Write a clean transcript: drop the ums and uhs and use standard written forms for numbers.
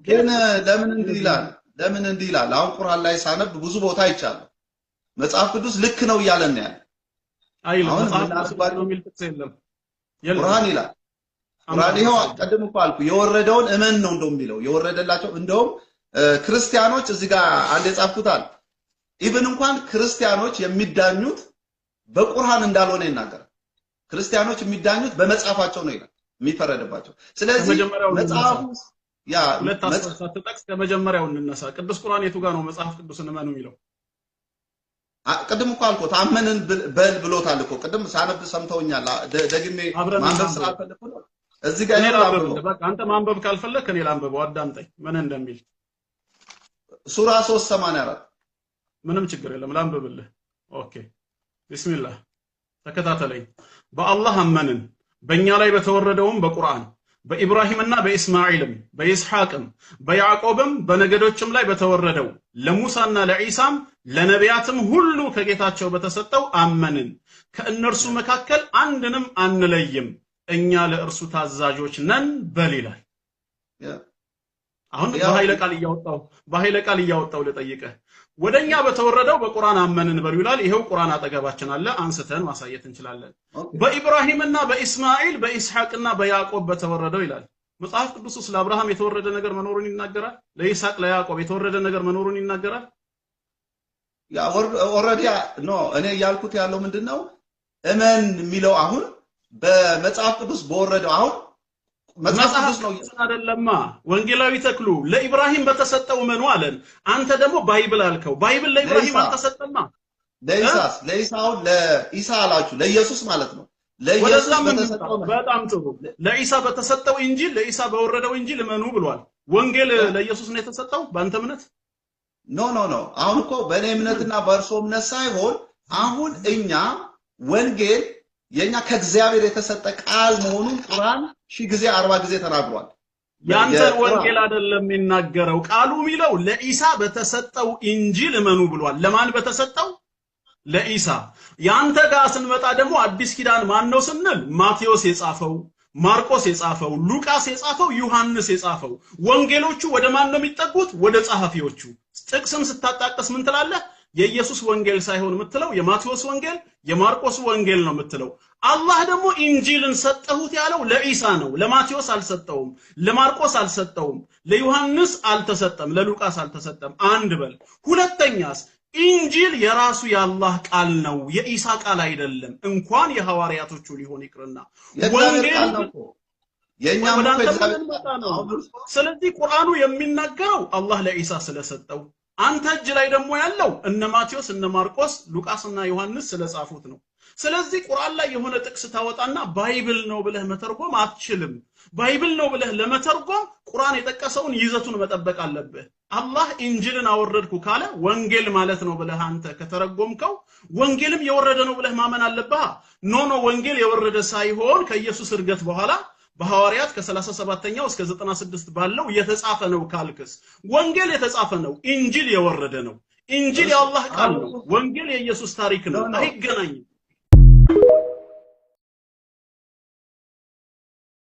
ግን ለምን እንዲህ ይላል አሁን ቁርአን ላይ ሳነብ ብዙ ቦታ አይቻለሁ መጽሐፍ ቅዱስ ልክ ነው እያለን ያለ አይልም መጽሐፍ ቅዱስ ነው የሚል ጥቅስ የለም ቁርአን ይላል ቁርአን ይሄው ቀደም እኮ አልኩ የወረደውን እመን ነው እንደው የሚለው የወረደላቸው እንደውም ክርስቲያኖች እዚህ ጋር አንድ የጻፍኩታል ኢቭን እንኳን ክርስቲያኖች የሚዳኙት በቁርአን እንዳልሆነ ይናገራል ክርስቲያኖች የሚዳኙት በመጽሐፋቸው ነው ይላል የሚፈረድባቸው ስለዚህ መጽሐፉ ያ ለታሰሳት ጥቅስ ከመጀመሪያው እንነሳ ቅዱስ ቁርአን የቱ ጋር ነው መጽሐፍ ቅዱስን እመኑ የሚለው ቅድም እኮ አልኩ ታመንን በል ብሎታል እኮ ቅድም ሳነብ ሰምተውኛል ደግሜ ማንበብ ስላልፈለኩ ነው እዚህ ጋር ይላል በቃ አንተ ማንበብ ካልፈለክ እኔ ላንበበው አዳምጠኝ ምን እንደሚል ሱራ 384 ምንም ችግር የለም ላንብብልህ ኦኬ ቢስሚላህ ተከታተለኝ በአላህ አመንን በእኛ ላይ በተወረደውም በቁርአን በኢብራሂምና በኢስማኤልም በይስሐቅም በያዕቆብም በነገዶችም ላይ በተወረደው ለሙሳና ለኢሳም ለነቢያትም ሁሉ ከጌታቸው በተሰጠው አመንን ከእነርሱ መካከል አንድንም አንለይም እኛ ለእርሱ ታዛዦች ነን በል ይላል አሁን በኃይለ ቃል እያወጣው ልጠይቅህ ወደኛ በተወረደው በቁርአን አመንን በሉ ይላል ይሄው ቁርአን አጠገባችን አለ አንስተን ማሳየት እንችላለን በኢብራሂምና በኢስማኤል በኢስሐቅና በያዕቆብ በተወረደው ይላል መጽሐፍ ቅዱስ ስለ አብርሃም የተወረደ ነገር መኖሩን ይናገራል ለይስሐቅ ለያዕቆብ የተወረደ ነገር መኖሩን ይናገራል ያ ኦሬዲ ኖ እኔ ያልኩት ያለው ምንድነው እመን የሚለው አሁን በመጽሐፍ ቅዱስ በወረደው አሁን መጽሐፍ ቅዱስ ነው አይደለማ ወንጌላዊ ተክሉ ለኢብራሂም በተሰጠው መኑ አለን አንተ ደግሞ ባይብል አልከው ባይብል ለኢብራሂም አልተሰጠማ ለኢሳው ለኢሳ አላችሁ ለኢየሱስ ማለት ነው ለኢየሱስ በተሰጠው በጣም ጥሩ ለኢሳ በተሰጠው እንጂል ለኢሳ በወረደው እንጂል መኑ ብሏል ወንጌል ለኢየሱስ ነው የተሰጠው በአንተ እምነት ኖ አሁን እኮ በእኔ እምነትና በእርሶ እምነት ሳይሆን አሁን እኛ ወንጌል የኛ ከእግዚአብሔር የተሰጠ ቃል መሆኑን ቁርአን 1000 ጊዜ 40 ጊዜ ተናግሯል ያንተ ወንጌል አይደለም የሚናገረው ቃሉ የሚለው ለኢሳ በተሰጠው እንጂል እመኑ ብሏል ለማን በተሰጠው ለኢሳ ያንተ ጋር ስንመጣ ደግሞ አዲስ ኪዳን ማን ነው ስንል ማቴዎስ የጻፈው ማርቆስ የጻፈው ሉቃስ የጻፈው ዮሐንስ የጻፈው ወንጌሎቹ ወደ ማን ነው የሚጠጉት ወደ ጸሐፊዎቹ ጥቅስም ስታጣቀስ ምን ትላለህ የኢየሱስ ወንጌል ሳይሆን የምትለው የማቴዎስ ወንጌል የማርቆስ ወንጌል ነው የምትለው አላህ ደግሞ ኢንጂልን ሰጠሁት ያለው ለኢሳ ነው ለማቴዎስ አልሰጠውም ለማርቆስ አልሰጠውም ለዮሐንስ አልተሰጠም ለሉቃስ አልተሰጠም አንድ በል ሁለተኛስ ኢንጂል የራሱ የአላህ ቃል ነው የኢሳ ቃል አይደለም እንኳን የሐዋርያቶቹ ሊሆን ይቅርና ወንጌል የኛም ስለዚህ ቁርአኑ የሚናገረው አላህ ለኢሳ ስለሰጠው አንተ እጅ ላይ ደግሞ ያለው እነ ማቴዎስ እነ ማርቆስ ሉቃስና ዮሐንስ ስለጻፉት ነው ስለዚህ ቁርአን ላይ የሆነ ጥቅስ ታወጣና ባይብል ነው ብለህ መተርጎም አትችልም ባይብል ነው ብለህ ለመተርጎም ቁርአን የጠቀሰውን ይዘቱን መጠበቅ አለብህ አላህ ኢንጂልን አወረድኩ ካለ ወንጌል ማለት ነው ብለህ አንተ ከተረጎምከው ወንጌልም የወረደ ነው ብለህ ማመን አለብህ ኖ ወንጌል የወረደ ሳይሆን ከኢየሱስ እርገት በኋላ በሐዋርያት ከ37ኛው እስከ 96 ባለው የተጻፈ ነው ካልክስ ወንጌል የተጻፈ ነው ኢንጂል የወረደ ነው ኢንጂል የአላህ ቃል ነው ወንጌል የኢየሱስ ታሪክ ነው አይገናኝም